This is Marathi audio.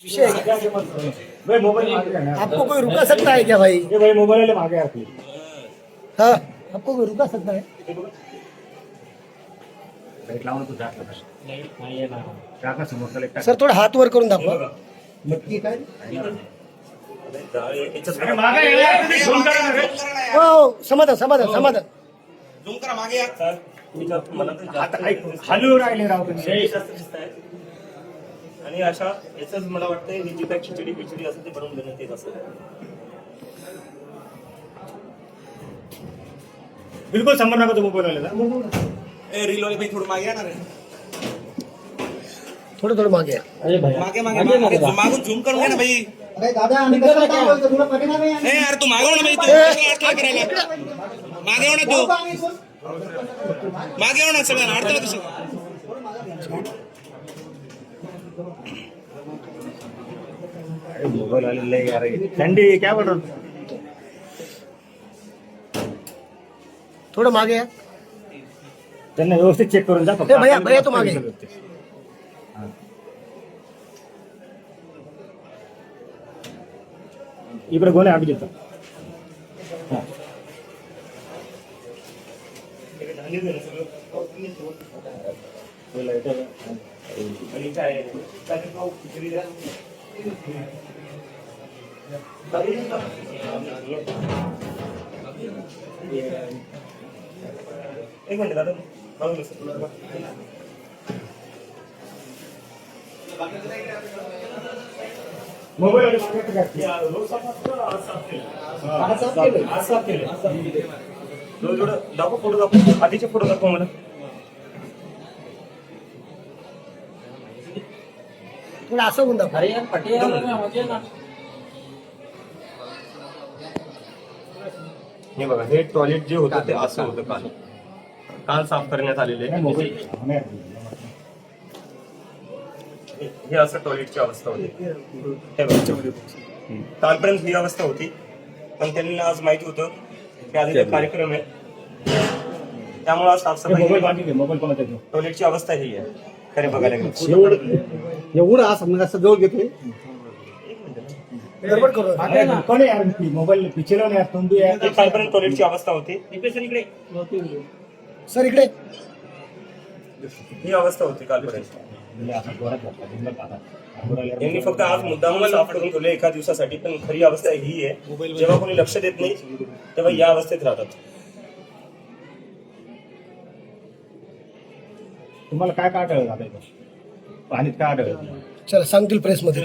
विषय भाई मोबाइल आपको कोई रुका सकता है क्या भाई? भाई मोबाइल मागे आपली हाँ, आपको कोई रुका सकता है? लाईट लावून तू जास्त टाका समोरचा लाईट सर थोडं हात वर करून दाखवा. नक्की काय हो, समाधान समाधान समाधान. झूम करा मागे या. खाली राहिले राव तुम्ही. आणि अशा याच मला वाटतं ही जी काय खिचडी पिचडी असं ते बनवून देण्यात येत असं. बिलकुल समोर नका तो मोबाईल वाल्याला. ए रील वाले भाई थोडं मागे येणार आहे. थोडं थोडं मागे या. मागे मागून झूम करून घे ना भाई. अरे दादा आम्ही कसं काय बोलतो तुला पटणार नाही. ए यार तू मागे हो ना भाई. तू काय करायला मागे हो ना तू. मागे हो ना सगळं अडतं तसं. अरे मोबाईल वाले यार थंडी काय बोल रहा थोडं मागे या. त्यांना व्यवस्थित चेक करून जा फक्त. ए, भैया, भैया, तो मागे. इकडे कोण आहे अभिजित? आणि काय एक मिनिट दादा बघू मोबाईल दाखव फोटो दाखव आधीचे फोटो दाखव मला. थोडं असं होऊन दाखवा. हे बघा हे टॉयलेट जे होतं ते असं होतं काल काल साफ करण्यात आलेले आहे. हे असं टॉयलेटची अवस्था होती. हे बघा कालपर्यंत ही अवस्था होती पण त्यांना आज माहिती होतं की आज इथे कार्यक्रम आहे त्यामुळे आज साफसफाई मोबाईल कोणाचा घेऊ? टॉयलेटची अवस्था ही आहे खरे बघायला गेलं. एवढं असं असं जवळ घेतोय. गडबड करू. कोण आहे यार मोबाईल पिचलो नाही तुम भी हे कालपर्यंत टॉयलेटची अवस्था होती सर इकडे. ही अवस्था होती कालपर्यंत. यांनी फक्त आज मुद्दाम साफ करून ठेवले एका दिवसासाठी पण खरी अवस्था ही आहे जेव्हा कोणी लक्ष देत नाही तेव्हा या अवस्थेत राहतात. तुम्हाला काय काय आढळलं आता इथं? पाणीत काय आढळलं? चला सांगतील प्रेस मध्ये.